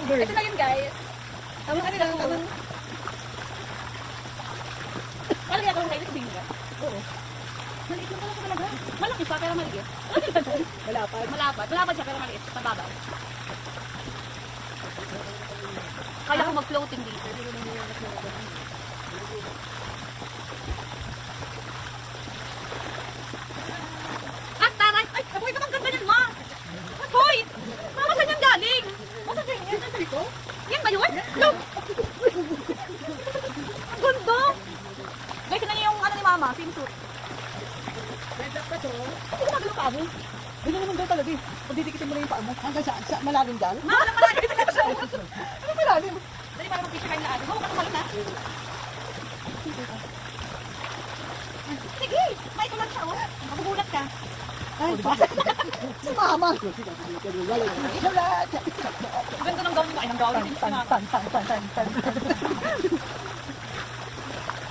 Ito na yun, guys. Tama ka nila. Paano kaya kung kayo sabihin ka? Oo. Maliit lang pala talaga. Malaki pa, pero maliit. Malapad. Malapad siya, pero maliit. Pababa. Kaya ko mag-floating dito. Ah, taray! Ay, boy, ba't ang ganda niyan, ma? Hoy! Mama, saan yan galing? Masa dyan yan? Dito? Yan ba yun? Look! Ang ganda! Guys, yun na yung ano ni mama, swimsuit. Hindi ko magano pa mo. Hindi naman daw talaga eh. Pag didikitin mo na yung paa mo. Hanggang sa malalim dyan? Ma, alam mo na, dito na siya. Ano malalim? Dali para mag-picture kayo lahat. Huwag ka tumalun ha. Sige, may tulad siya oh. Magugulat ka. Ay, si mama. Ganda ng gawin mo. Ay, ng gawin. Tan.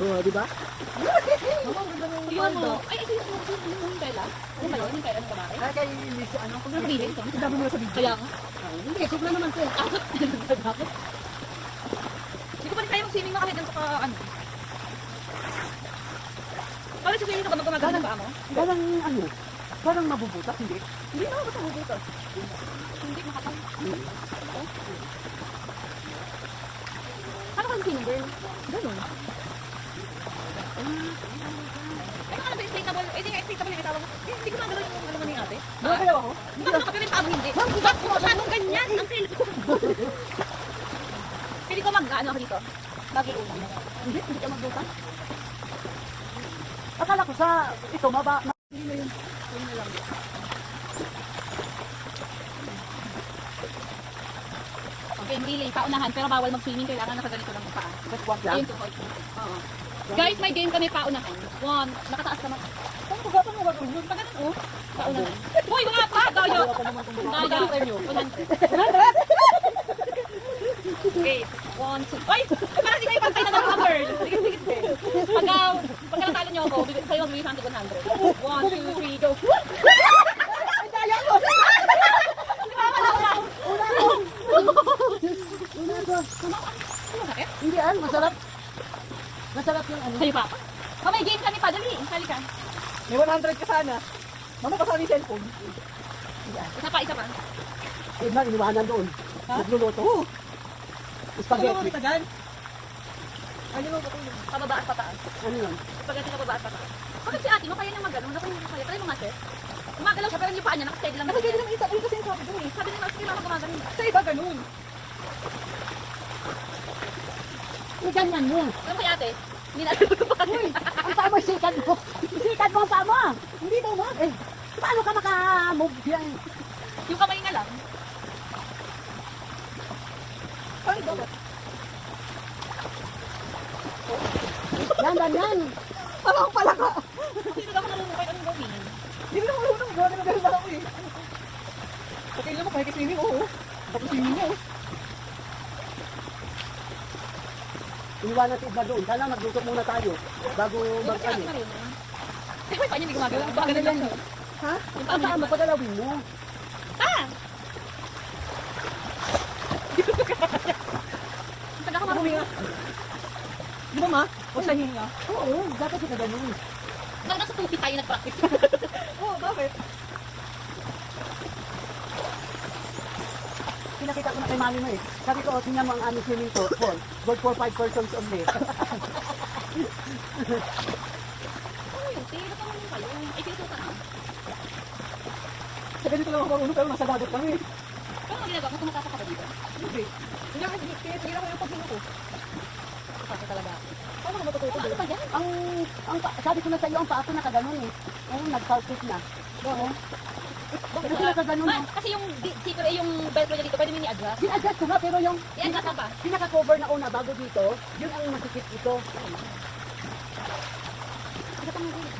Oo, di ba? Yun mo. Ay, ito yung Bella. Ano ba yun? Yung Bella ng kamari? Ay, kay Lisa, ano? Kung nabili ito. Ang dami mo sa video. Kaya nga. Hindi, sobra naman ko. Bakit? Hindi ko pa rin kaya mag-swimming na kahit ganito ka, ano. Kala sa swimming ka ba magumagano ng paa mo? Parang ano? Parang mabubutas, hindi? Hindi na, ba't mabubutas? Hindi, makapal. Ano ka swimming girl? Ganun. Ay, ano ba inflatable? Eh, di nga inflatable yung itawag. Hindi ko nagalaw yung ano ni ate. Nakakalaw ako? Hindi ka pero yung paa mo hindi. Ba't mo masyadong ganyan? Ang cellphone. Pili ko mag-ano ako dito. Mag-iuna. Hindi ka magbutas? Akala ko sa ito, hindi na yun. Yun na lang. Okay, relay, paunahan. Pero bawal mag-swimming. Kailangan nakaganito lang ang paa. Just walk lang. Ayun, to hold. Oo. Guys, may game kami paunahan. One, nakataas naman. Paano mo gagawin yun? Pag ganun, oh. Paunahan. Uy, mga pa! Gayo! Gayo! 100. Okay, 1, 2. Ay! Parang hindi kayo pantay na ng-cover. Pagka natalo nyo ako, kayo mag-bigay sa 100. 1, 2, 3, go. Ay, daya mo! Di ba? Wala ka. Una ko! Ano sakit? Hindi masarap. Masarap yung ano. Sa'yo pa ako? Oh, may game kami pa. Dali, sali ka. May 100 ka sana. Mama kasama yung cellphone. Isa pa, isa pa. Eh, na, iniwanan doon. Ha? Nagluluto. Oo. Spaghetti. Ano mo ba ito? Pababa at pataas. Ano yun? Spaghetti na baba at pataas. Bakit si ate mo kaya niyang mag-ano? Naku, kaya. Try mo nga, sir. Gumagalaw siya pero yung paa niya nakasteady lang. Kasi naman isa. Ano kasi yung sabi doon eh? Sabi niya, sige mama gumagano. Sa iba ganun. May ganyan mo. Alam ko ate, hindi na pa. Uy, ang paa mo, sikat mo. Sikat mo ang paa mo. Hindi daw mo. Eh, paano ka maka-move yan? Yung kamay nga lang. Paano daw? Yan. Parang pala ka. Sino ka marunong kahit anong gawin? Hindi mo na marunong. Gawa na ganun lang ako eh. Pagkain mo, pakikiswimming, oo. Tapos swimming mo. Iniwan natin iba doon. Sana magluto muna tayo bago mag-ano. Eh, may paa niya hindi gumagalaw. Gumagalaw lang siya. Ha? Yung Ang paa mo, pagalawin mo. Ah! Taga ka marunong. Di ba ma? Huwag sa hinga. Oo, dapat kita ganun. Nasa 2 feet tayo nag-practice. Oo, bakit? Pinakita ko na kay mami mo eh. Sabi ko, tingnan mo ang aming swimming pool. Good for 5 persons only. Ano yun? Tira ka naman kayo. Ay, pinito ka na. Sa ganito lang ako marunong pero nasa dagat kami. Pero ang ginagawa mo, tumatapa ka ba dito? Hindi. Kaya ko yung paghinga ko. Kasi talaga. Paano ko matututo Ano ba yan? sabi ko na sa iyo, ang paa ko nakaganon eh. Oo, nag-calcit na. Oo. Bakit nakaganon Ma, eh? kasi yung zipper eh, yung velcro niya dito, pwede mo ni-adjust. Sin-adjust ko nga, pero yung I-adjust na ba? pinaka-cover na una bago dito, yun ang masikip ito. Ito pang nagulit.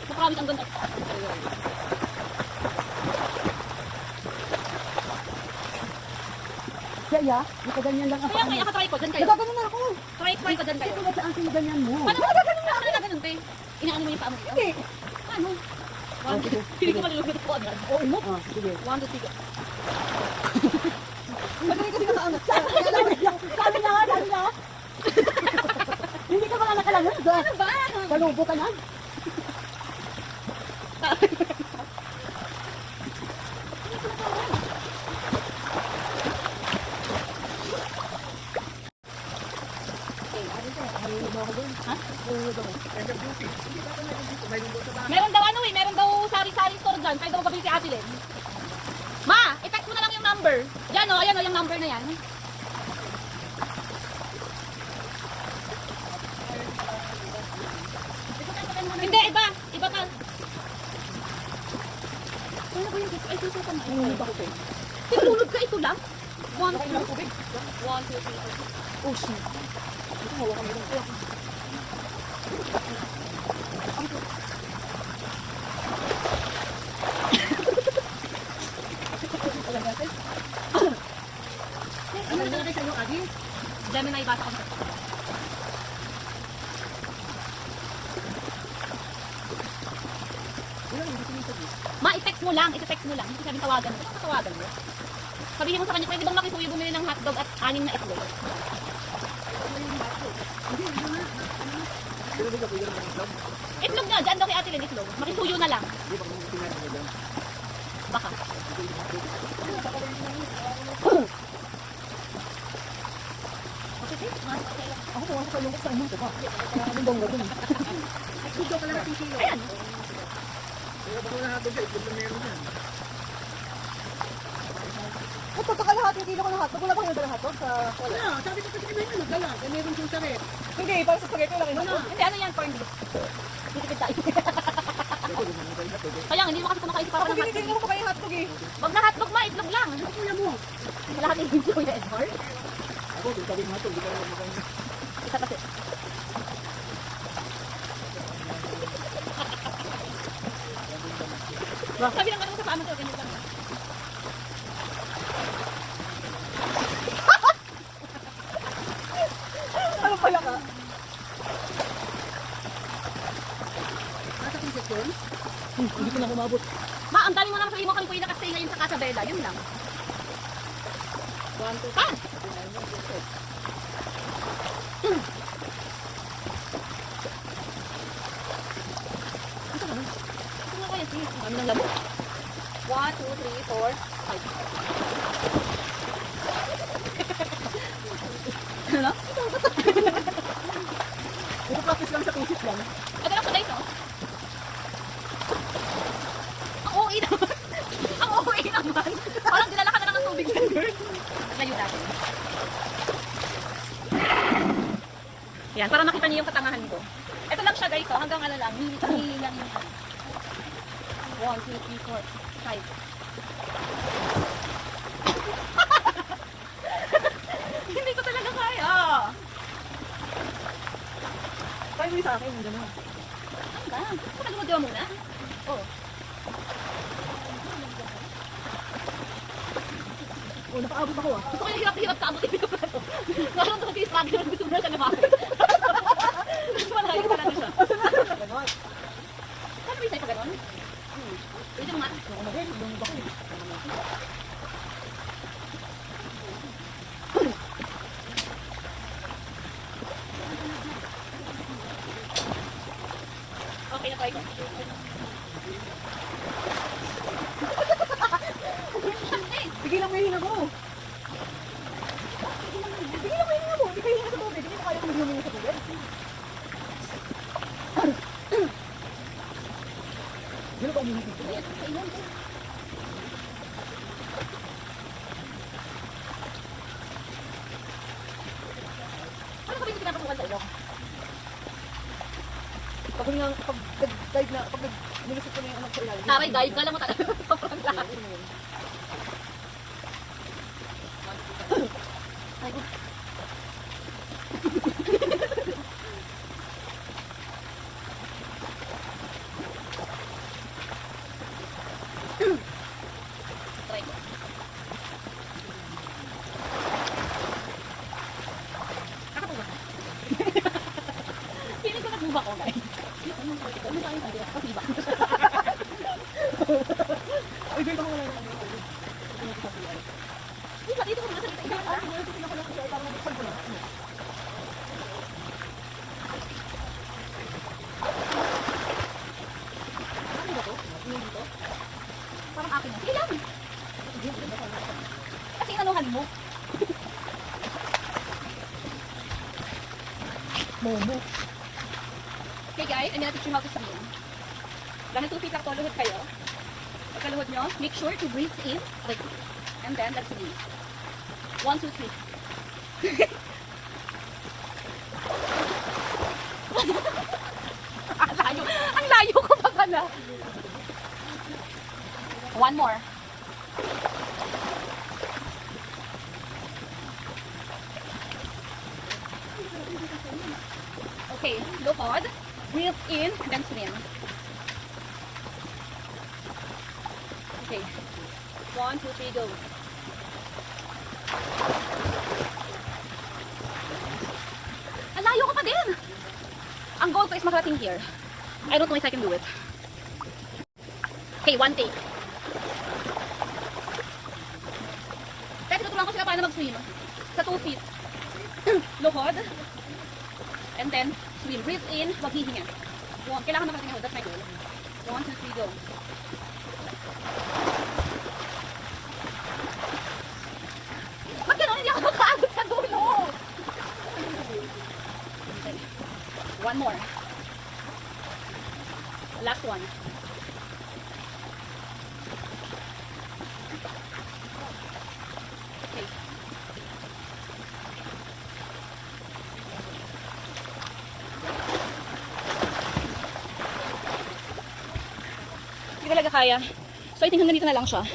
Nakakawit ang ganda. Kaya, nakaganyan lang ang Kaya paa kaya mo. ka try ko, dyan kayo. Nagaganon na ako. Try ko dyan kayo. Ito na saan sinaganyan mo. Paano mo nagaganon na? Ano nagaganon, te? Inaano mo yung paa mo dito? Hindi. Paano? One, two, hindi ko malulugod ko agad. Oo, mo? Oh, sige. 1, 2, 3. Magaling kasi nakaangat. Sabi na nga, sabi na. Hindi ka mga nakalangan. Ano ba? Kalubo ka na. Meron daw ano eh, meron daw sari-sari store dyan. Pwede daw gabili si Ate Len. Ma, i-text mo na lang yung number. Yan o, ayan o, yung number na yan. Hindi, iba. Iba pa. Ano ba yung ay susukan mo? Tinulog ka ito lang? 1, 2, 1, 2, 3. Oh, shit. Ito, hawakan mo lang. Ano na nalagay sa'yo, Adi? Gemini, basa ko sa Ma, i-text mo lang. I-text mo lang. Hindi sabihin tawagan mo. Ano tawagan mo? Sabihin mo sa kanya, pwede bang makisuyo bumili ng hotdog at 6 na itlog? Itlog na, dyan daw kay Ate Len, itlog. Makisuyo na lang. Baka. Ako pumasok sa lungkot sa inyo. Diba? Anong bongga dun? Nagsudo ka lang natin silo. Ayan. Ba't pagkakalahating kilo ko ng hotdog? Wala bang yung dalang hotdog sa wala? Wala. Sabi ko kasi kinahin mo nagdala. Kaya meron siyang sarit. Hindi, para sa spaghetti lang ino. Hindi, ano yan, corn beef. Dito tayo. Kaya hindi mo kasi kumakain si Papa ng Hindi hotdog. ko pa yung hotdog eh. Wag na hotdog ma, itlog lang. Ano kuya mo? Lahat ng video Kuya Edward. Ako, di sabi ng hotdog. Di ka lang magaling. Isa kasi. Sabi lang ano sa paaman ko, ganyan lang. Ano pala ka? Nasa princess yun? Hindi ko na kumabot. Ma, ang dami mo naman sabihin mo kami po yung nakastay ngayon sa Casabella. Yun lang. 1, 2, 3. Ito nga kaya, sige. Kami ng labo. 1, 2, 3, 4, 5. Ano? Ito practice lang sa thesis lang. Ito lang sa guys, oh. Ang OA naman. Ang OA naman. Parang dinala ka na lang ng tubig yan, girl. Layo natin. Yan, para makita niyo yung katangahan ko. Ito lang siya guys, oh. Hanggang ano lang. Hili lang yung 1, 2, 3, 4, 5. Hindi ko talaga kaya. Tayo mo sa akin, yung gano'n. Ano ba? Gusto ko nagmagawa muna? Oo. Oh, nakaabot ako ah. Gusto ko yung hirap-hirap ka abutin yung plato. Naroon ko kasi struggle na gusto mo na siya lumaki. Gusto mo na kayo pala na siya. Gano'n. Kano ba yung sa'yo pa ganon? Pwede mo nga. Ako na rin, lumabak ko eh. Okay na tayo. Tigilan mo yung hinga mo. Tigilan mo yung hinga mo. Hindi kayo hinga sa tubig. Hindi mo kaya kung huminga sa tubig. Hindi na ba huminga sa tubig? Ano ka ba yung pinapasukan sa ilong? Pag nag-dive na, pag nilusot ko na yung anak sa ilalim. Taray, dive ka lang mo talaga. Sobrang lahat. Ay, try ko. Nakatuba ka? Piling ko nagbuba ko, guys. Ano tayo? Kasi ba? Momo. Okay guys, I'm gonna teach you how to swim. Dahil 2 feet lang to, luhod kayo. Pagkaluhod nyo, make sure to breathe in. Okay. And then, let's swim. 1, 2, 3. Ang layo ko pa pala. One more. Okay, luhod. Breathe in, then swim. Okay. 1, 2, 3, go. Ang layo ko pa din. Ang goal ko is makarating here. I don't know if I can do it. Okay, 1 take. Kaya tinuturuan ko sila paano mag-swim. Sa 2 feet. Luhod. And then, swim. Breathe in, wag hihinga. Kailangan makarating ako. That's my goal. 1, 2, 3, go. Ba't gano'n? Hindi ako makaabot sa dulo. Okay. One more. Last one. Okay. Hindi talaga kaya. So I think hanggang dito na lang siya.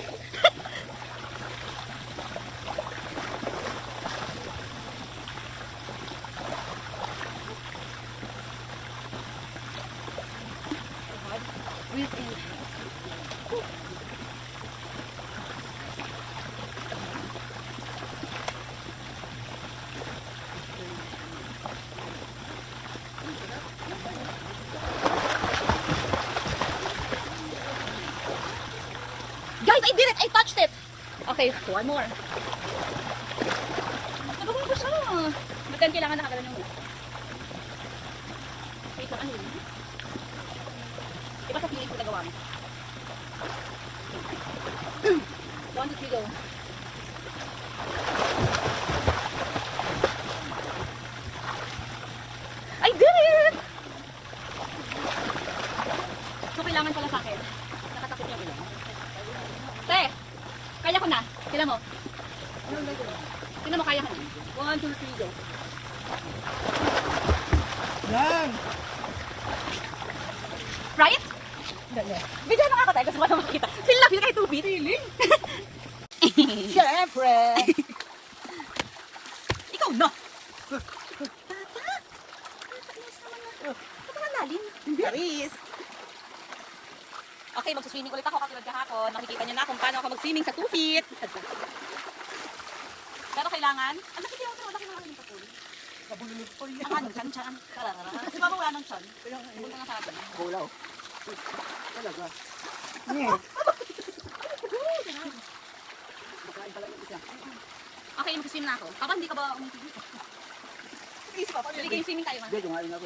Breathe in. Guys, I did it! I touched it! Okay, one more. Nagawin ko siya. But then, kailangan nakagalan yung muna. Wait lang, ano yun? Iba sa feeling ko nagawa mo. 1, 2, 3, go. I did it! So, kailangan pala sa akin. Nakatakot yung ilong. Te! Kaya ko na. Tignan mo. Tignan mo, kaya ko na. 1, 2, 3, go. Yan! Right? Bigyan mo ako tayo. Gusto ko na makita. Feel na, feel kahit 2 feet. Feeling? Siyempre! Ikaw na! Tata! Ito nga lalim. Paris! Okay, magsiswimming ulit ako katulad kahapon. Nakikita niyo na kung paano ako mag-swimming sa 2 feet. Pero kailangan, ang laki din ako, laki na ako ng patul. Nabulunod ko Ang ano, chan-chan. Kasi baba wala ng chan. Punta nga sa atin. Bulaw. Talaga. Bakain pala yung isa. Okay, mag-swim na ako. Papa, hindi ka ba umitigil? Isa pa. Sige, kayo swimming tayo, ma. Hindi, dungaling ako.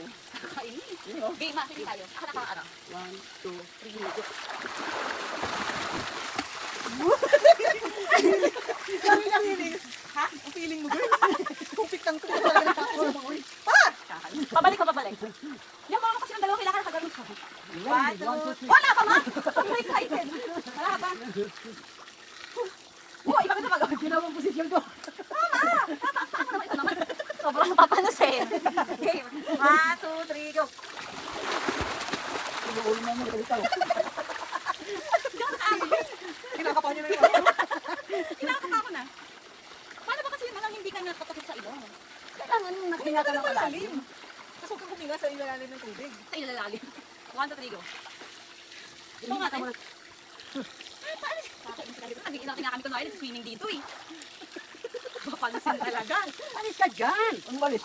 Kain. Game, ma. Swimming tayo. Ako na pang ano. 1, 2, 3, go. Kami lang yun. Ha? Ang feeling mo girl. Kupit lang ito. Talaga nakakaroon ako. Pa! Pabalik ka, pabalik. Yung mga kasi ng dalawa, kailangan ka ganun. 1, 2, 3. Wala ka, ma! I'm excited. Wala ka ba? Uy, bakit na mag-awag? Ginawang posisyon ko. Ako naman, ito naman. Sobrang papanusin. Okay, 1, 2, 3, go. Ulo mo mo kalitaw. Kinakapa niyo na yun. Kinakapa ako na. Paano ba kasi yung mga hindi ka natatakot sa ilong? Kailangan nakahinga ka ng malalim. Tapos huwag kang huminga sa ilalim ng tubig. Sa ilalalim. 1, 2, 3, go. Hindi ka mo Nakakainis nga kami kunwari nag-swimming dito eh. Papalusin talaga. alis ka dyan. Ang malis.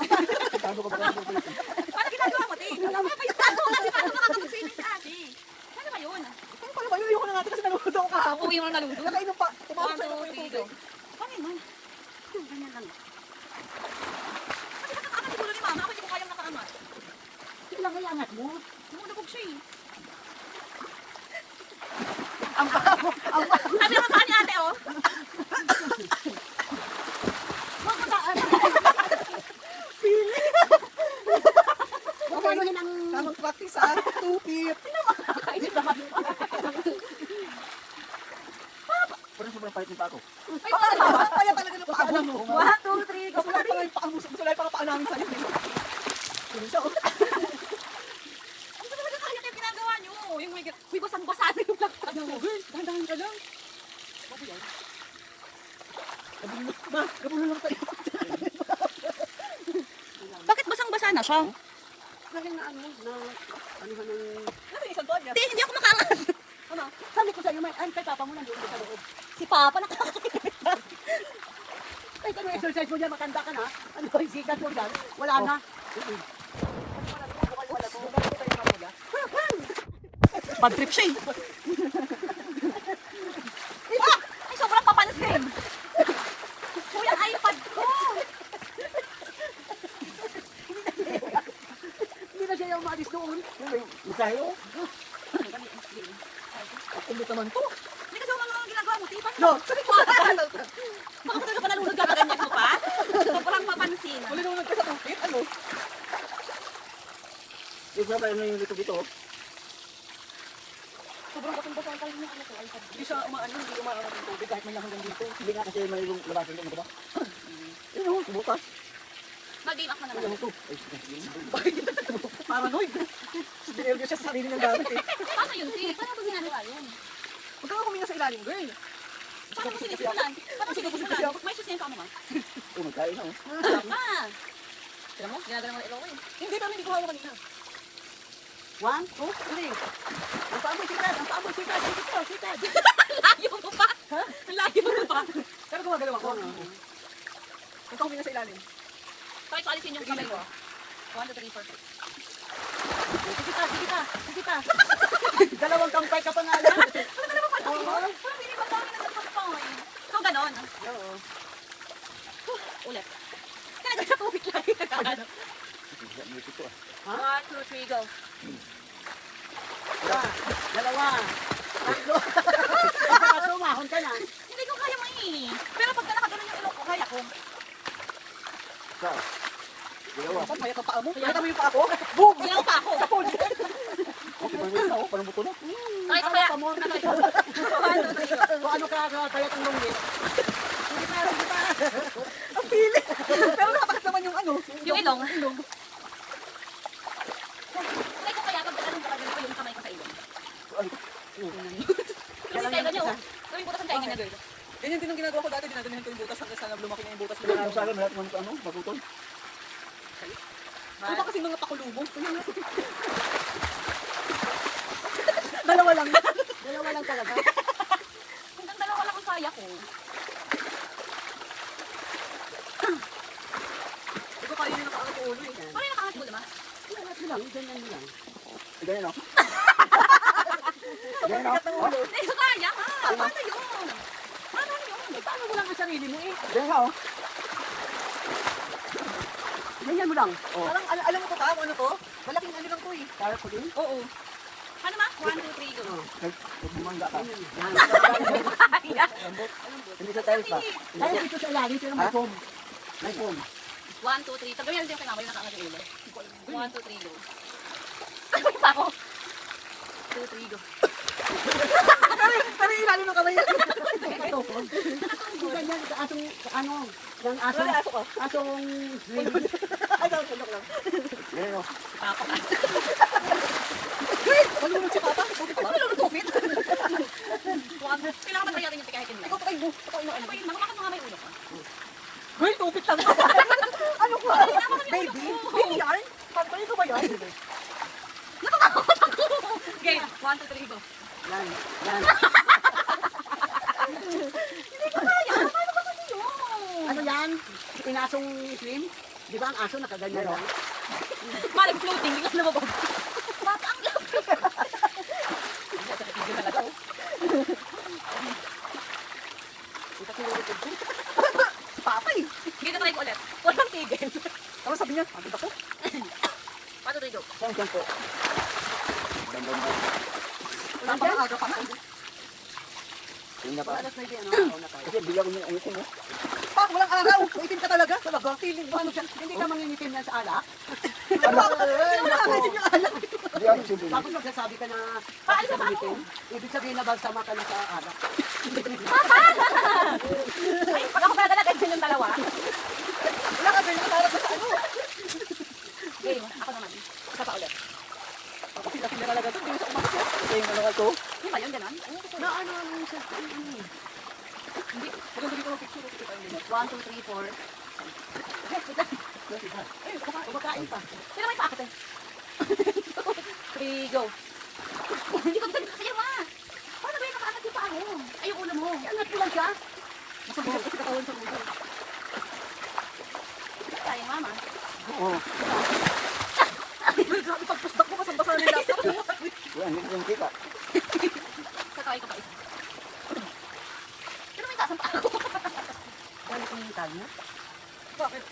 Tago ka ba? Paano ginagawa mo, te? Paano kasi paano makakapag-swimming sa ate? Paano ba yun? Ano pala ba? Ayoko na natin kasi nanonood ako kahapon. Uuwi mo na naludo. Nakainom pa. 1, Pumasok sa 2, iyo yung 3, go. tubig. Paano yun? Ganyan lang. Kasi nakakaangat siguro ni mama. Ako hindi ko kayang nakaangat. Sige lang kaya angat mo. Lumulubog siya eh. Ang babo. Ang babo. Sabi naman pa ni ate, oh. Huwag mo daan. practice ah. 2 feet. Kainis naman. Parang sobrang pahit ng pa ako. Ay, parang. Kaya talaga ng paa mo. 1, 2, 3, go. Gusto lang pala yung paa mo. Gusto lang yung paa namin sa'yo. Ganun siya, oh. Ano talaga kaya kayo ginagawa nyo? Yung may basang-basa na yung lakad. Ano mo, girl? Dahan-dahan ka lang. Ma, gabulo lang tayo. Bakit basang-basa na siya? Dahil na ano ng... Ano yung isang tonya? Hindi, hindi ako makaangat. Ano? Sabi ko sa'yo, ay, kay Papa mo nandun sa loob. Si Papa nakakakita. Ay, kung exercise mo dyan, matanda ka na. Ano, isikat mo dyan. Wala na. Bad trip siya eh. Ay, sobrang papansin. Kuya, iPad ko. Hindi na siya yung maalis doon. Masahe oh. Kumbit naman to. Hindi kasi mga ginagawa mo, tipa. No. Baka talaga pa nalunod ka pa ganyan mo pa. Sobrang papansin. Wala naman ka sa 2 feet. Ano? Yung sabay ano yung dito oh. Sobrang basang-basa ang tayo niya. Ano ko, iPad. Hindi siya umaano, hindi umaangat ng tubig kahit may hanggang dito. Hindi nga kasi may labasan doon, diba? Ayun oh, butas. Mag-game up na Ayun naman. ito. Paranoid. Sinervyo siya sa sarili ng gamit eh. Paano yun, Sis? Paano ba ginagawa yun? Huwag ka huminga sa ilalim, girl. Paano mo sinisimulan? Paano mo sinisimulan? May shoes na yung kamo, ma. Oh, magkain oh. Ma! Tira mo, ginagawa mo ng ilaw ko eh. Hindi, pero hindi ko hawa kanina. 1, 2, 3. Ang paa mo sikat, ang paa mo sikat. Sikit ko, sikat. Layo mo pa! Ha? Layo mo pa! Pero gumagalaw ako. Huwag ka huminga sa ilalim. Try ko alisin yung kamay ko. 1, 2, 3, 4, 5. Sige pa, sige pa, sige pa. Dalawang kampay ka pa nga lang. Oo. Parang hindi ba dami na nagpapang eh. So, ganon. Oo. Ulit. Talaga sa tubig lagi nagkakano. Ito One, ah. two, three, go. Isa, dalawa, tatlo. Tatlo, mahon ka na. Hindi ko kaya eh. Pero pagka nakaganon yung ilong ko, kaya ko. Isa. Dalawa. Saan kaya ang paa mo? Kaya mo yung paa ko? Boom! Ilaw pa ako. Sa pool. Okay, parang na oh, parang buto na. Try ko kaya. Pamor na Try ko. One, two, three, go. Kung ano ka, kaya kong lungi. Sige pa, sige pa. Ang pili. Pero nakapakit naman yung ano. Yung ilong. Try ko kaya pag anong kakagal ko yung kamay ko sa ilong. Gawin tayo ganyan, oh. Gawin butas ang tayo ganyan, girl. Ganyan din ang ginagawa ko dati. Dinadanahan ko yung butas hanggang sa lumaki na yung butas. Pero ang sabi lahat ng ano, magutol. Ano ba kasing mga pakulubong? Dalawa lang. Dalawa lang talaga. Hanggang dalawa lang ang kaya ko. Ito kaya yung nakaangat ko ulo eh. Paano yung nakaangat mo, diba? Ganyan lang, ganyan lang. Ganyan oh. Ganyan oh. Oh, Hindi ko kaya, ha? Paano yun? Paano yun? Paano mo lang ang sarili mo eh? ganyan oh. Ganyan mo lang. Parang alam mo ko ka, ano to? Malaking ano lang to eh. Para ko din. Oo. Paano ma? 1, 2, 3, go. Pag bumangga ka. Yan. Kaya. Hindi sa tiles pa. Kaya dito sa ilalim, pero may Ha? foam. May foam. 1, 2, 3. Tagawin natin yung kinamay yung nakaangat yung ulo. 1, 2, 3, go. Ano pa ako? 2, 3, go. Pero yung ilalim ng kamay yan. Ito, ganyan, sa asong, ano, yung asong, Wala aso ka. asong, Ay, daw, tulog lang. Ganyan oh. Malulog si Papa. Buti pa. Malulog tupit. Kailangan ba tayatin yung tikahitin mo? Ikaw pa kayo. Ikaw yung ano. Ano ba yun? Bakit mga may ulo ka? Girl, tupit lang. Ano ko? Baby? Baby yarn? Pantay ko ba yan? Okay, 1, 2, 3, go. yan, yan. Hindi ko kaya. Paano ba kasi yun? Ano yan? Inasong swim? Di ba ang aso nakaganyan lang? Maling floating, bigla na mabog. Bata ang lap. Papa eh. Gito try ko ulit. Walang tigil. Ano sabi niya? Pagod ako. 1, 2, 3, go. Saan saan po? Dandan na. Wala pa ang aga pa. Tingnan pa. Alas na yun, ano, na tayo. Kasi bigla ko yung umitin oh. Pa, walang araw. Maitim ka talaga. Talaga. Feeling mo, ano siya, hindi ka mangingitim yan sa alak? Ano? Wala ka yung alak. Hindi ano simple. Tapos magsasabi ka na Paalis na ba ako? gamitin, ibig sabihin na bagsama ka na sa arak. Ay, pag ako pala talaga yung dalawa. Wala ka ganyan harap sa ano. Game, ako naman. Isa pa ulit. Ako sila talaga to. Hindi sa umakit. Ito yung ano ka to. Di ba yun, ganon? Na ano siya? Hindi. Maganda dito ng picture. 1, 2, 3, 4. Kumakain pa. Sino may paakit eh? 3, go. Hindi ko ganun. Kaya ma! Paano ba yung nakaakit yung paa mo? Ay, yung ulo mo. Angat ko lang siya. Masabot kasi katawan sa ulo. Kaya mama. Oo. Uy, grabe pagpustak mo. Basang-basa na yung laptop. Wala, hindi ko yung kita. Kakaway ko pa isa. Pero may taas ang paa ko. Balik mo yung tag na. Bakit?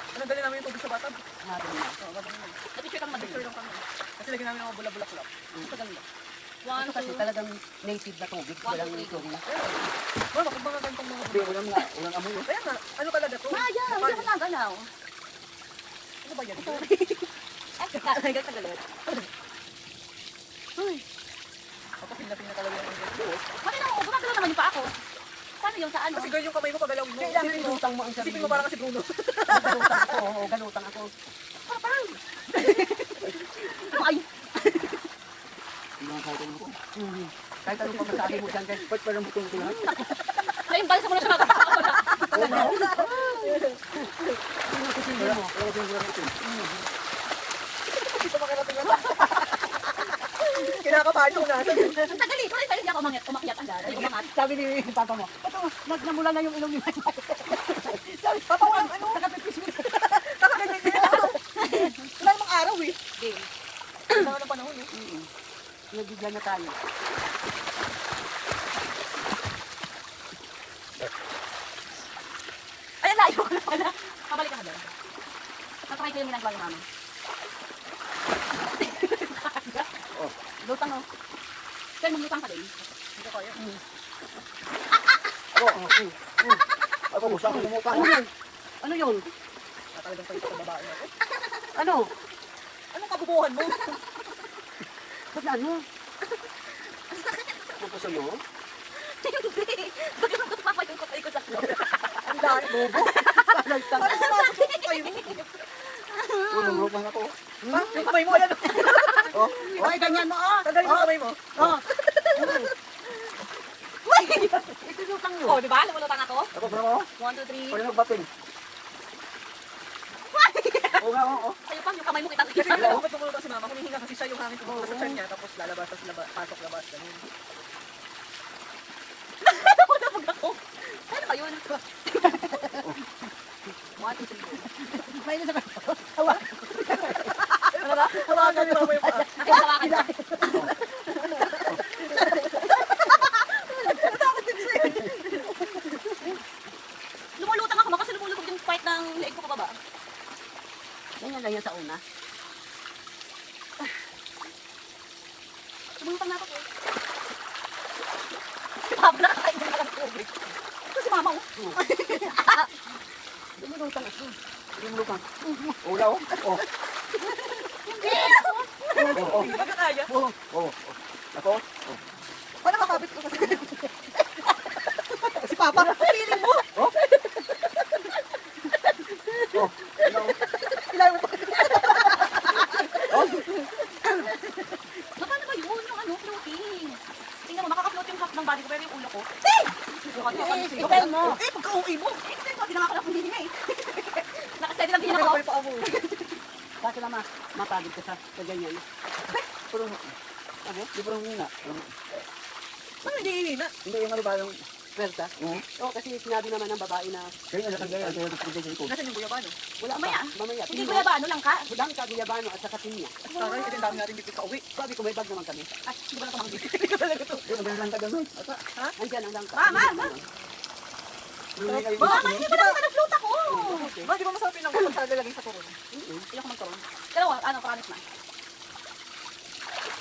Ano dali namin yung tubig sa batag? Natin na. Oo, batag na. Nag-picture kami, mag-picture lang kami. Kasi lagyan namin ang mga bula-bulaklak. Ito ganda. Ito kasi talagang native na tubig. Walang chlorine. Well, bakit mga ganitong mga Hindi, walang nga. Walang amoy. Kaya nga, ano talaga to? Maya, hindi ako nagalaw. Ano ba yan? Ay, kakagal ka galit. Kapapin na talaga yung ganito. Bakit ako, gumagalaw naman yung paa ko. Paano yung sa ano? Kasi girl, yung kamay mo pagalawin mo. Kailangan ilutang mo ang sarili. Isipin mo parang kasi Bruno. Galutang ako. Oo, galutang ako. Ay, Hindi lang kahit ano ko. Kahit anong pamasabi mo dyan, guys. Ba't parang butong ko lahat? naimbalik sa muna siya nakapaa ko na. Oo na. Sino ang kusindi Wala, mo? wala ko yung wala ito. Dito makarating na. Kinakabahan ko na. Ang tagal eh, sorry, hindi ako umakyat agad. Ay, umangat. Sabi ni Papa mo, ito, nagnamula na yung ilong ni Mike. Sabi, Papa, walang ano? Nakaganyan niya. Wala namang araw eh. Game. Mga ng panahon eh. Nabigyan na tayo. Ay, layo ko na pala. Pabalik ako doon. Natry ko yung ginagawa ni mama. Lutang oh. Sir, maglutang ka din. Hindi ko kaya. Ako, gusto ako lumutang. Ano yun? Ano yun? Talagang pwede sa babae ako. Ano? Anong kabubuhan mo? Ba't na ano? Ano sa iyo? Hindi. Bakit ang tutupapa yung kapay ko sa floor? Ang dahil, bobo. Lagtang. Ano naman? Kayo. Lumutang ako. Ha? Yung kamay mo, ayan. Oh, Ay, ganyan mo oh. Tanggalin mo yung kamay mo. Oh. Ito lutang mo. Oh, di ba? Lumulutang ako. ako bro. 1, 2, 3. Pwede magbating. Oo nga, oo. Sa'yo pa, yung kamay mo Kasi kitang-kita. alam ko ba't tumulong si mama, humihinga kasi siya yung hangin tumulong sa tiyan niya, tapos lalabas, tapos pasok, labas, ganun. Nabog ako. Ano ba yun? 1, 2, 3. May isa ka. Ano ba? Hawakan ni mama yung paa. Ay, hawakan ka. Lumulutang ako kasi lumulutog yung part ng leeg ko pababa. Ganyan lang yan sa una. Lumulutang na ako. Pabla ka kayo ng tubig. Ito si mama, oh. Lumulutang ako. Lumutang. Oo na, oh. Oh. Oo, Hindi ba ka kaya? oo. Oo. Ako? Paano makapit ko kasi? Si Papa, feeling mo? Oh. Ano? Kailangan mo pa. Paano ba yun? Yung ano, floating. Tingnan mo, makaka-float yung half ng body ko pero yung ulo ko. Ipel mo. Eh, pagka-uwi mo. Eh, kasi hindi na ako lang humihinga eh. Nakasteady lang din Ano ako. ba yung paa mo? Kasi naman, mapagod ka sa ganyan. Pero, ano? Di ba nung hina? Ano hindi hinina? Hindi yung ano ba yung... Pwersa. Oo. Oo, kasi sinabi naman ng babae na Kaya nga nakagaya. Kaya nakagaya ko. Nasaan yung guyabano? wala Mamaya. pa. Mamaya. Hindi ko ba ano lang ka? Lang ka, guyabano at saka pinya. Taray, kasi ang dami natin dito ka-uwi. Sabi ko may bag naman kami. Ah, hindi ko lang kumanggi. Hindi ka talaga to. Di ba lang ka ganun? Ata. Andyan ang langka. Ma! Hindi kayo Ma, hindi ba naman nag-float ako? Ma, di ba masarap yung lang kapag lalagay sa turon? Ayoko magkaroon. Pero ano, paanit na.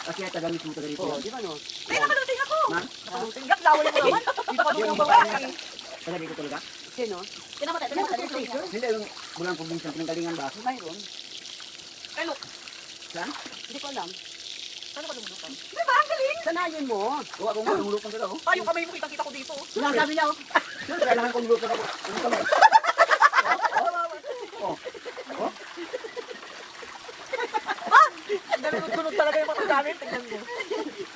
Kasi ay tagamit mo taga dito. Oo, di ba no? Ay, nakaluting ako! Ma? Tingkat, laway mo naman. Dito pa doon ang babae. Taga dito talaga? Sino? Tinamatay yung floating ako. Hindi yung bulang probinsya pinanggalingan ba? Mayroon. Pero, Saan? Hindi ko alam. Saan ka lumulukan? Diba? Ang galing! Sanayin mo. Oo, ako nga, lumulukan sila, oh. Ah, yung kamay mo, kitang-kita ko dito. Sinasabi niya, oh. Kailangan kong lumulukan ako. Ano kamay? Ang galing talaga yung mata namin. Tingnan mo.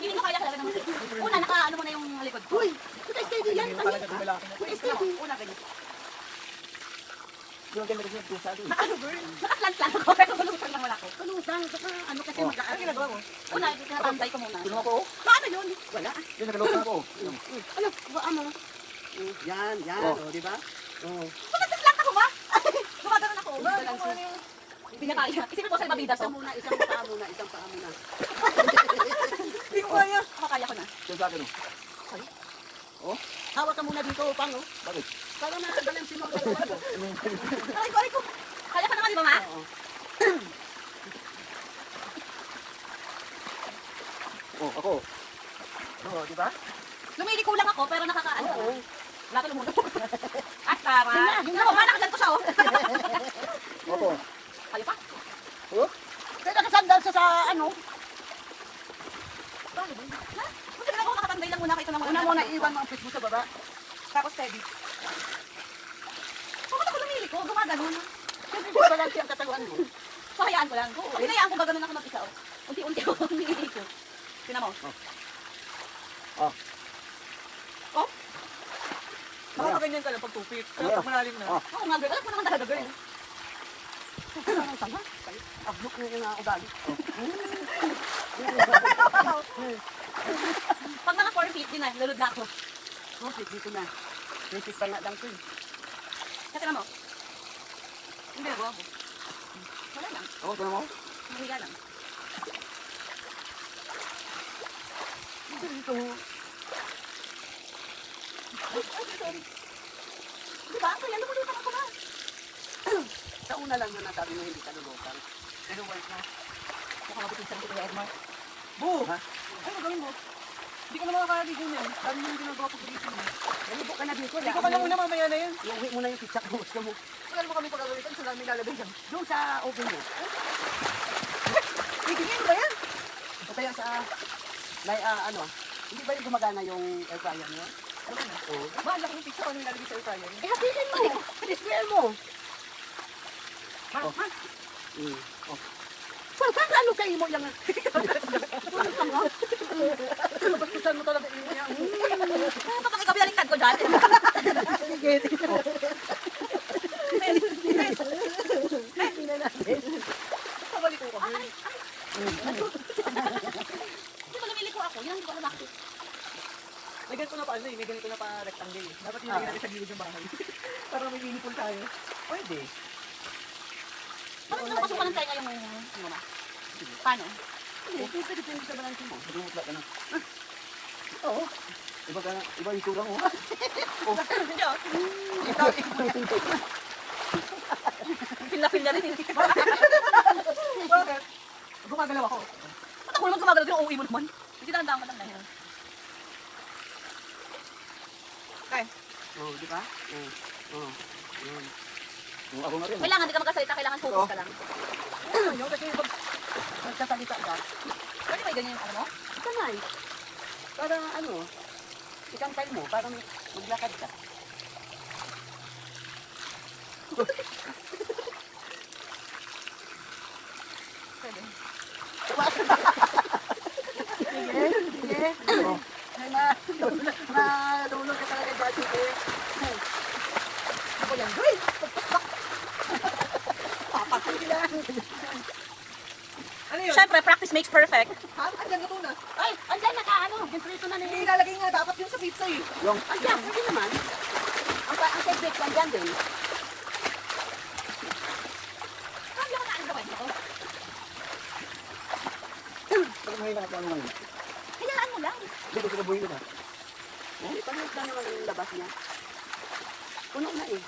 Hindi ko kaya talaga naman. Una, naka-ano mo na yung likod ko. Uy! Ito steady yan. Ganyan talaga kung malaki na. Uy, steady. Una, ganyan. Yung ganda rin yung pusa doon. Nakaslant-slant ako, pero lulusan lang wala ko. Kalutang. Saka ano kasi Oh. mag-aaral. Ano ginagawa mo? Una, tinatantay ko muna. Tulungan ko, oh. Paano yun? Wala. Yung nakalukan ako. Ano? Bukaan mo. Yan, yan. Oh. Oh, di ba? Oh. Nagsaslant ako ba? Gumagano'n ako. Ba, ano yung... Hindi niya kaya. Isipin ko sa mabida Isang so. muna, isang paa muna, isang paa muna. Hindi ko kaya. Makakaya ko na. Yung sa akin, oh. Hawak ka muna dito, pang, oh. Bakit? Para makagalang si Mom sa loob, oh. Aray ko. Kaya ka naman, di ba, ma? Oo. Oh, ako. Oo, di ba? Lumiliko lang ako, pero nakakaano. Oo. Wala ka lumulog. At tara. Yung ako, ma, nakaganto siya, oh. Ako. Kayo pa? Oh? Kaya nakasandal siya sa, ano, Paano ba? Ha? Kasi ako nakapanday lang muna kayo ito na una muna iwan mo ang pit mo sa baba. Tapos steady. Bakit ako lumiliko? Gumagano'n. Siyempre, di ba lang siya ang katawan mo? So, hayaan ko lang. Hinayaan ko gaganon ako mag-isa, oh. Unti-unti ako lumiliko. Tinan mo. Oh. Oh? Makakaganyan ka lang pag tupit. Pero Ano? pag malalim na. Oh. Oo nga, girl. Alam ko naman talaga, girl. Ano ang tanga? Ablok na yung ugali. Pag mga 4 feet din na, lulod na ako. Oh, dito na. Basic pa nga lang to, eh. Kasi naman, hindi na ako. Wala lang. Oh, ito na mo? Mahiga lang. Dito. Diba? Kaya lumulutan ako ba? Sa una lang yun nasabi mo hindi ka lulutan. Pero work na. Mukhang mabitin sa Kuya Edmar. Bu! Ha? Ano gawin mo? Hindi ko na makakaligo niyan. Dami yung ginagawa ko dito. Nalibo ka na dito. Hindi ko ka lang muna mamaya na yan. Iuwi mo na yung pizza ko. Gusto mo. Wala mo kami pagkagalitan. Saan namin lalagay yan? Doon sa oven mo. Itigil ba yan? O kaya sa, ano, hindi ba yung gumagana yung air fryer mo? Oo. Bahala ko yung pizza ko nung lalagay sa air fryer. Eh, hatiin mo. I-square mo. Oh. Ha? Mm. Oh. Pag ano kayo mo yung... Bastusan mo talaga yung niya. Kapag ikaw binaligtad ko dyan. Sige. Kabalik ko ka. Di ba lumiliko ako? Yan, hindi ko alam ako. May ganito na pa ano eh. May ganito na pa rectangle eh. Dapat yung lagay natin sa gilid yung bahay. Para may mini pool tayo. Pwede. Bakit naman pasukan ng tayo ngayong ano ba? Paano? Hindi, pwede sa balansin mo. Dumutla ka na. Oo. Iba yung tura mo. Hindi ah. Feel na feel na rin. Bakit? Gumagalaw ako. Ba't ako naman gumagalaw din? Uuwi mo naman. Hindi tandaan mo lang na yun. Okay. Oo, di ba? Oo. Oo. Yun. Yung ako na rin. Kailangan di ka magkasalita, kailangan focus ka lang. Ano? Kasi pag Magsasalita ka. Pwede ba yung ganyan yung ano mo? Sanay. Para ano, isang time mo, para maglakad ka. pwede. Sige, sige. Ay, malulog ka talaga dyan, sige. Ako yan. Uy! Papatay lang. Ano yun? Siyempre, practice makes perfect. Ha? Andyan na to na. Ay, andyan na ka, ano, ginprito na Hindi ni... ilalagay nga dapat yung sa pizza eh. Andyan, hindi naman. Ang technique, andyan din. Kaya ko na ang gawin ko. Pag may nakapano lang. Hayaan mo lang. Dito sa buhay na. Panood na naman yung labas niya. Puno na eh.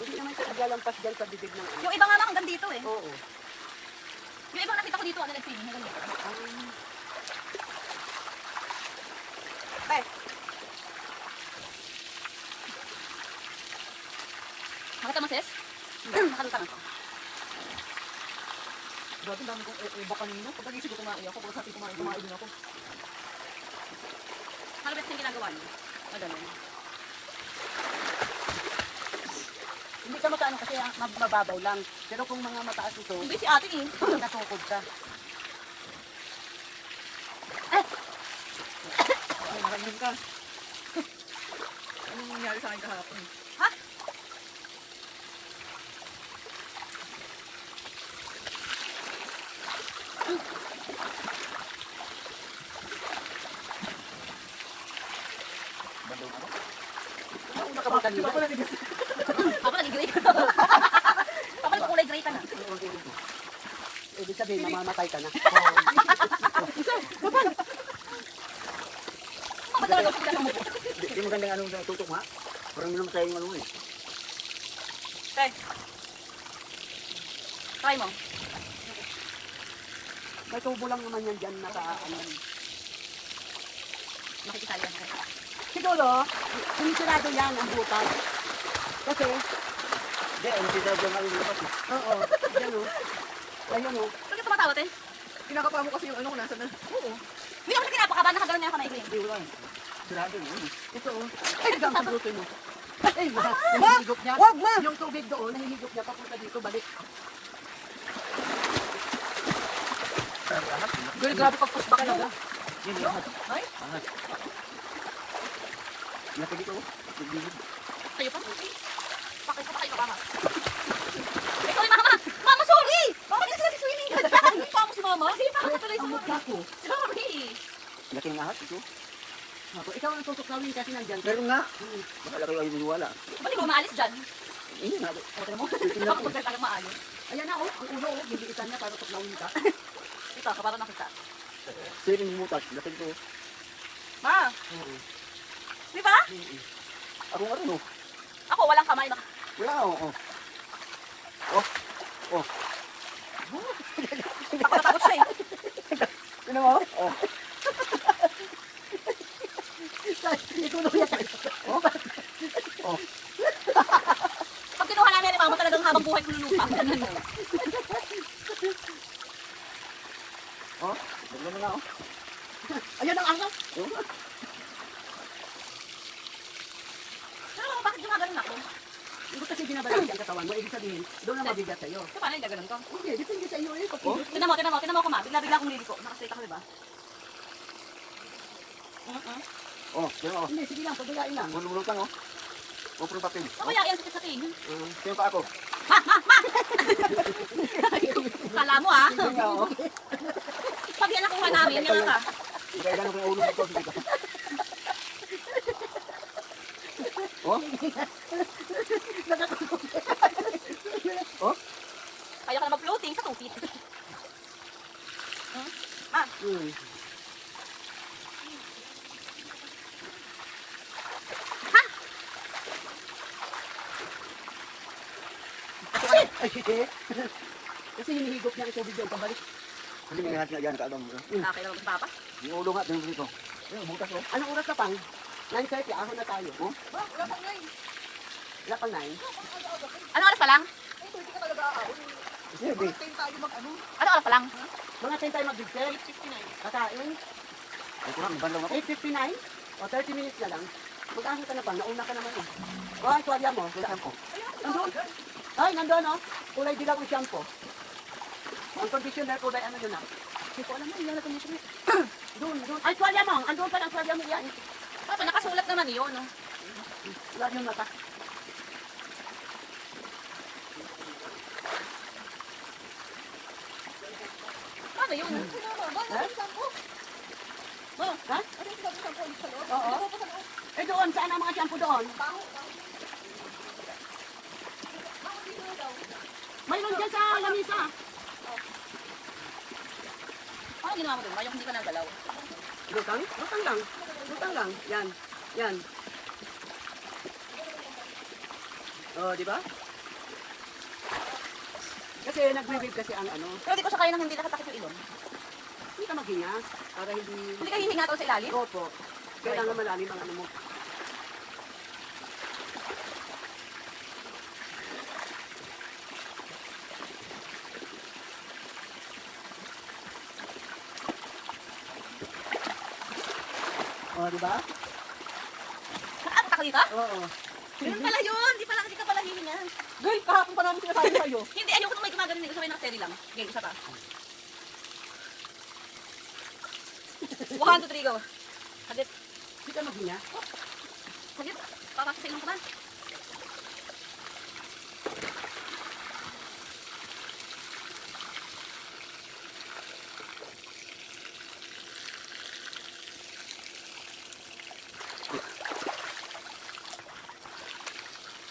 Hindi naman siya naglalampas dyan sa bibig ng ano. Yung iba nga lang hanggang dito eh. Oo. Yung iba nakita ko dito, ano nag-feeling hanggang dito. Tay, Makita mo sis? Nakalutan ako. Grabe, dami kong iba kanina. Pagkagising ko kumain ako, pagkas natin kumain din ako. Ano ba yung ginagawa niyo? Madali. Hindi ka makaano kasi mababaw lang. Pero kung mga mataas ito, Hindi si ate eh. natukod ka. Ay, nakainin ka. Anong nangyari sa akin kahapon? Ha? Nauna ka ba kanina? Diba pala nigas? Papa, nag-gray ka. Papa, kulay gray ka na. Ibig sabihin, mamamatay ka na. Mama, talaga ako sila mo. Hindi magandang ano na tutok ha. Parang naman tayo yung ano eh. Okay. Try mo. May tubo lang naman yan dyan na sa ano. Makikisali yan. Siguro, sinisirado yan ang butas. Kasi, Hindi, ano sila dyan ang lumabas eh. oo, yan o. Ayun o. Bakit tumatawa, Ten? Kinakapa mo kasi yung ano kung nasa na. Oo. Hindi ako kinapakaban. Nakagalan na ako na ikli. Hindi wala eh. Sirado yun eh. Ito o. Ay, hanggang sa bruto mo. Ay, nahihigop niya. Wag, ma! Yung tubig doon, nahihigop niya papunta dito, balik. Girl, grabe pagpasbak na. Hindi, angat. Ay? Angat. Napagit ako. Pagdigid. Kayo pa? Pakit pa kayo, mama. Ay, sorry, mama! Mama, sorry! Mama, hindi sila si swimming. Hindi pa ako si mama. Hindi pa ako tuloy sa Ang mama. mukha ko. Sorry. Laki ng ahas ito. Ako, ikaw ang tutuklawin kasi nandyan. Pero nga. Baka kayo ayaw maniwala. Ba't ikaw maalis dyan? Hindi nga. Ito mo. Bakit magkakalang maayos? Ayan na o, ang ulo o, giliitan niya para tuklawin ka. Ito, para nakita. Siring mutas. Laki ito. Ma, Oo. di ba? Ako nga rin oh. Ako, walang kamay. Wala oh. Oh. Ako natakot siya eh. Sino mo? Oh. Itulo yan. Oh. Pag kinuha namin ni mama, talagang habang buhay ko lulupa. Ganun. Oh. Ganda na oh. Ayan ang angas. Oh. Pero bakit gumaganon ako? Hindi kasi binabalaki ang katawan mo, ibig sabihin, doon na mabigat sa'yo. So, paano yung gaganon ko? Hindi, depende sa iyo eh. Pag Oh. Tinan mo ako ma. Bigla akong liliko. Nakastraight ako, di ba? Oh. Sino oh. Hindi, sige lang, pagbayain lang. Gululong ka no. Oh, pero papel. Ako yan sakit sa tingin. Sino pa ako? Kala mo ah. Hindi nga oh. Pag yan nakuha namin, yan ka. Kaya ganun ko yung ulo ko. Sige ka. Oh. Oh. Kaya ka na mag-floating sa 2 feet. Hmm. Ay, shit. Kasi hinihigop niya ang tubig doon, pabalik. Hindi nga natin yan kaabang mo. Okay lang magpapa. Yung ulo nga, tingnan dito. Ayun, butas oh. Anong oras ka pang? 9:30, ahon na tayo. Oh. Wala pang 9. Ano oras pa lang? Hindi. Ano oras pa lang? Mga 10 tayo mag-bigtel. Kakain. Ay, kurang, bandaw ako. 8:59. O, 30 minutes na lang. Mag-ahon ka na pang, nauna ka naman eh. O, ang tuwalya mo. Saan ko? Nandun. Ay, nandun o. Kulay dilaw ang shampoo. Ang conditioner, kulay ano yun ah. Hindi ko alam na, iyan na conditioner. Doon. Ay, tuwalya mo. Andun pa ang tuwalya mo yan. Papa, nakasulat naman yun. No? Wala yung mata. Ano yun? Ha? Oo. Eh doon, saan ang mga shampoo doon? Mayroon dyan sa lamisa. Ano ginawa mo doon? Yung hindi ka nagalaw. Lutang? Lutang lang. Lutang lang. Yan. Yan. Oh, di ba? Kasi nagre-wave kasi ang ano. Pero di ko siya kaya nang hindi nakatakip yung ilong. Hindi ka maghinga. Para hindi... Hindi ka hihinga to sa ilalim? Opo. Kailangan malalim ang ano mo. di ba? Saan? Takli ka? Oo. Ganun pala yun. Hindi ka pala hihinga. Girl, kahapon pa namin sinasabi sa'yo. Hindi, ayoko nung may gumagano. Gusto ko yung nakaseri lang. Okay, isa pa. 1, 2, 3, go. Hagit. Hindi ka maghinya. Hagit. Papasok sa ilong ko ba?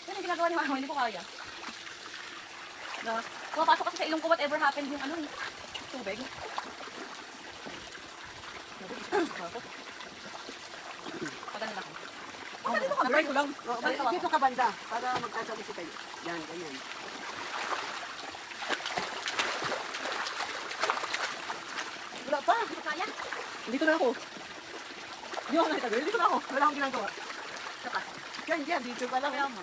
Ano yung ginagawa ni mama? Hindi ko kaya. Na, pumapasok kasi sa ilong ko whatever happened yung ano eh. Tubig. Pagano lang ako. Dito ka, girl, ko lang. Oo, dito ka banda para magkasabisi kayo. Yan, ganyan. Wala pa. Hindi ko kaya. Dito na ako. Hindi ako nakita, girl. Dito na ako. Wala akong ginagawa. Isa pa. Yan, yan, dito ka lang. Kaya mo.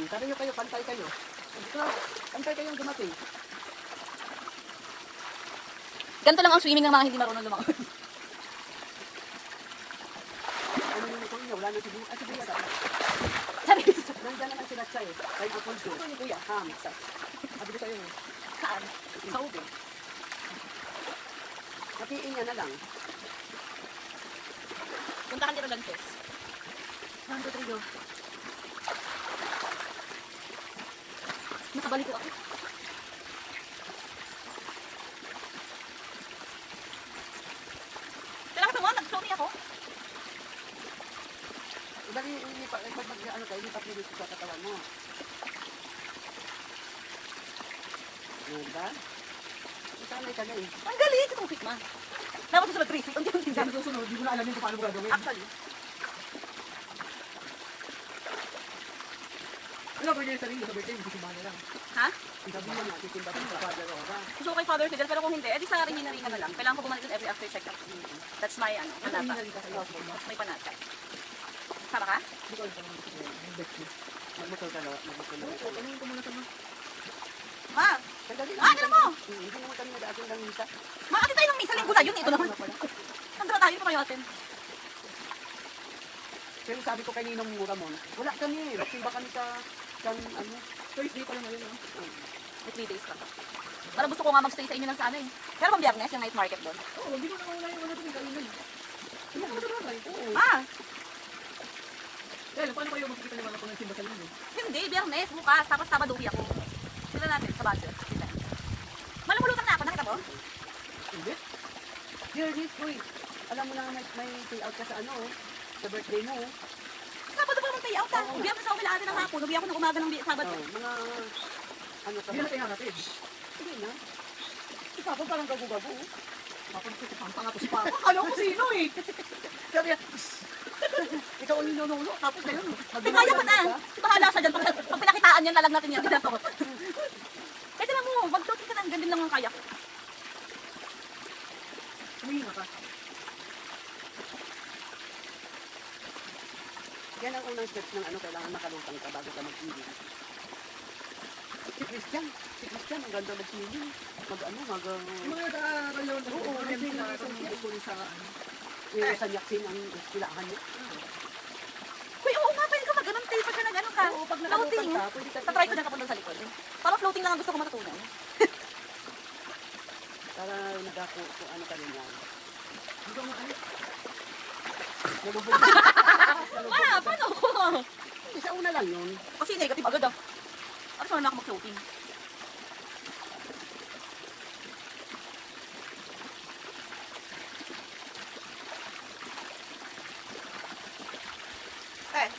Sabi nyo kayo, pantay kayo. Pantay kayong dumating. Ganito lang ang swimming ng mga hindi marunong lumangoy. Ano yung ito niya? Wala na siguro. Ah, siguro yata. Sabi ko, Nandiyan naman sila sa eh. Kay Alfonso. Ito yung kuya. Ham. Sabi ko sa'yo. saan? Sa ube. Hatiin niya na lang. Puntahan dito lang, sis. 1, 2, 3, go. Nakabalik ko ako. Kailangan mo, nag-floating ako. Dali, ano kayo, lipat mo dito sa katawan mo. Diba? Isanay ka na eh. Ang galing, itong fit ma. Dapat sa 3 feet. Ang galing Hindi din. ko susunod. Hindi ko na alam yung kung paano mo gagawin. Actually, Wala ba niya yung sarili sa birthday? Hindi simbahan na lang. ha? Sabi mo na, titimba ka sa father o ba? Gusto ko kay Father Fidel, pero kung hindi, edi sa rin na lang. Kailangan ko bumalik dun every after check-up. That's my, panata. That's my panata. Sama ka? Hindi ko alam kung ano gusto ko yung birthday. Magmotor ka, magmotor ka. Oo, tanongin ko muna sa mga. Ma! Sandali lang. Ah, alam mo! Hindi naman kami nag-atin ng misa. Makati tayo ng misa linggo na yun. Ito naman. Nandun na tayo pa kayo atin. Pero sabi ko kay Ninong Ramon, wala kami. Magsimba kami sa ano. Thursday pa lang ngayon. ah. May 3 days pa. Parang gusto ko nga magstay sa inyo lang sana eh. Pero bang biyernes yung night market doon? Oo, hindi ko na muna yung wala tuming kainan. Hindi ko na sabagay. Oo. Ah! Dahil, paano kayo magkikita naman ako ng simba sa linggo? Hindi, biyernes, bukas. Tapos Sabado uwi ako. Sila natin sa budget. Sila. Malumulutan na ako, nakita mo? Hindi. Dearness, uy. Alam mo na may payout ka sa ano, sa birthday mo. Sabado pa naman pay out ah. Biyernes ako kailangan ng hapon. Uwi ako ng umaga ng Sabado. Mga, ano ka Hindi ba? na tayo hanapin. Sige na. Si Papa parang gago-gago. Papunta si Pampa nga to si Papa. Alam ko sino eh. Sabi niya, Ikaw ang ninunulo, tapos ngayon. Kaya mo na. Bahala siya dyan. Pag pinakitaan yan, lalag natin yan. Ganito. Pwede na mo. Mag-floating ka na. Gandun lang ang kaya. humihinga ka. Yan ang unang steps ng ano, kailangan makalutang ka bago ka mag-iwi. Si Christian, ang ganda mag-iwi. Yung mga nag-aaral yun. Oo, kasi nakakasal sa ano. yung sanyaksin ang istilahan niya. Uy, oo nga. Pwede ka mag-ganun. Tayo pag ka nag-ano ka. Oo, pag Floating. nakalutang ka, pwede ka. Tatry ko dyan kapunta sa likod. Parang floating lang ang gusto ko matutunan. Para nagako kung ano ka rin yan. Hindi ko maalit. Nalubog. Ah, paano ko? Hindi, sa una lang yun. Kasi negative agad ah. Ano saan na ako mag-floating? Eh,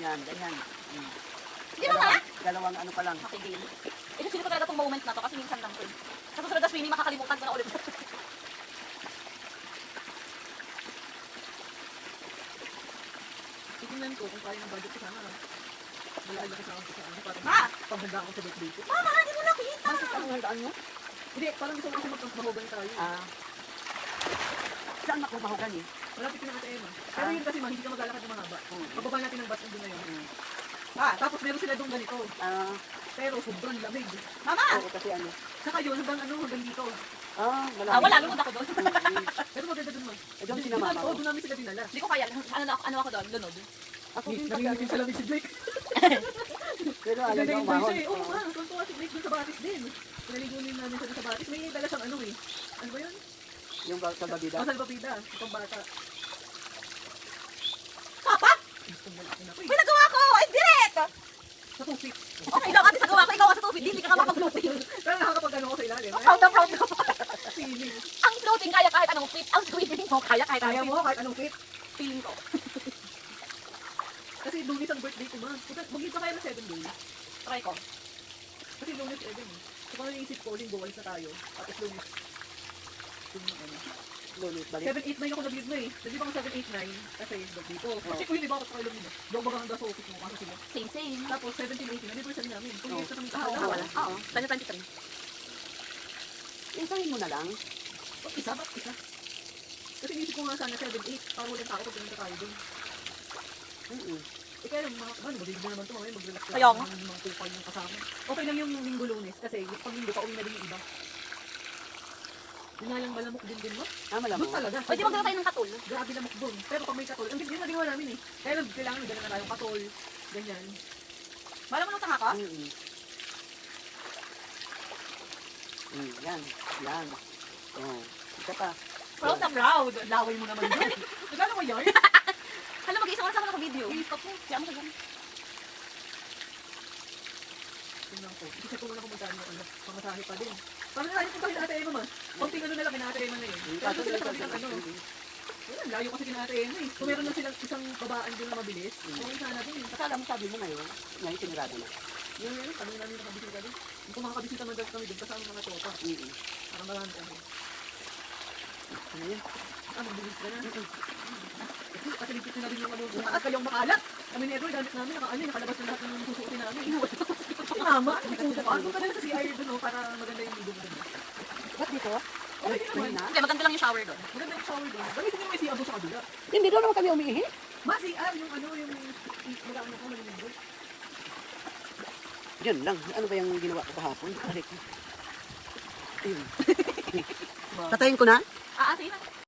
Yan, ganyan. di ba nga? Dalawang ano pa lang. Okay, game. Eh, sino ko talaga itong moment na to kasi minsan lang to eh. Sa susunod na swimming, makakalimutan ko na ulit. Titingnan ko kung kaya ng budget ko sana. Malaki na kasama ko sa ano. Parang Ma! paghanda ako sa birthday ko. Mama, hindi mo nakita! Bakit anong handaan mo? Hindi, parang gusto ko kasi magpagmahogan tayo. Ah. Saan makumahugan eh? Malapit na sa Emma. Pero yun kasi hindi ka maglalakad ng mahaba. Pababa natin ng bus doon na yun. Tapos meron sila doon ganito. Ah, Pero sobrang lamig. Mama! oo, kasi ano. Saka yun, hanggang dito. Wala, lumod ako doon. Pero maganda doon, ma. Eh, doon sinama Oo, ko. doon namin sila dinala. Hindi ko kaya. Ano ako doon? Lunod. Ako din Nangingitin pag sa lamig si Blake. pero alam mo, Nag-enjoy umahon. siya eh. Oo nga, tuntua si Blake doon sa batis din. Pinaligunin namin siya doon sa batis. May dala siyang ano eh. Ano ba yun? Yung salbabida. Masal papida. Itong bata. Papa! May nagawa ko! Indirect! Sa tupik. Okay lang, ate sa gawa ko. Ikaw sa tubig. Hindi ka makapag-floating. Pero nakakapag ano ko sa ilalim. Proud na proud ka pa. Feeling. Ang floating kaya kahit anong fit. Ang swimming mo kaya kahit Kaya anong mo kahit anong fit. feeling ko. Kasi lunes ang birthday ko, ma. Mag-hit pa kayo ng 7 days. Try ko. Kasi lunes 7 eh. So kung naisip ko, linggo, alis na tayo. Tapos lunes. Lunes, balik. 7, 8, 9 ako nag-leave mo eh. Nag-leave ako 7, 8, 9 kasi birthday ko. Kasi kung yun, iba ako sa kailong nila. Doon baga hanggang sa office mo, kasi sila. Same. Tapos 17, 18, anniversary namin. Kung years na kami Oo, kakalawa. wala. Oo, 2023. Isahin mo na lang. Isa ba? Isa. Kasi inisip ko nga sana 7, 8. Para walang tao pag pinunta tayo doon. Eh kaya yung mga ano, magiging naman ito, mamaya mag-relax lang. Kaya nga. Yung mga kupal yung kasama. Okay lang yung linggo lunes kasi yung pag linggo pa uwi na din yung iba. Yun nga lang malamok din mo. Malamok. Doon talaga. Pwede magdala tayo ng katul. Grabe lamok doon. Pero pag may katol, ang yun na ginawa namin eh. Kaya lang kailangan dala na tayong katol. Ganyan. Malam mo nung tanga ka? Yan. Yan. Oh. Isa pa. Proud na proud. Laway mo naman doon. Nagano mo yun? Hala, mag-iisang oras ako naka-video. I-stop mo. Kaya mo kagano. Tingnan ko. Kasi kung wala kumagano ano, pamasahe pa din. Paano na tayo puntahin na Ate Emma ma? Konting ano na lang kina Ate Emma na yun. Kaya doon sila sa kabilang ano. Wala, layo kasi kina Ate Emma eh. Kung meron na silang isang babaan doon na mabilis, okay sana din eh. Akala mo sabi mo ngayon sinirado na. Yun yun, kami namin nakabisita doon. Kung makakabisita man daw kami doon, kasama mga tropa. Parang marami kami. Ano yun? Magbilis ka na. Kasi ligpit na rin yung ano, mataas kayong makalat. Kami ni Edward, gamit namin, nakalabas na lahat ng susuotin namin. Tama, hindi ko pa. Doon ka na sa CR doon, para maganda yung ligo mo doon. Ba't dito? Okay naman. Hindi, maganda lang yung shower doon. Maganda yung shower doon. Gamitin mo yung CR doon sa kabila. Hindi doon naman kami umiihi. CR, yung ano, yung mag-ano ko, naliligo. Yun lang. Ano ba yung ginawa ko kahapon? Ayun. Tatayin ko na? Sige na.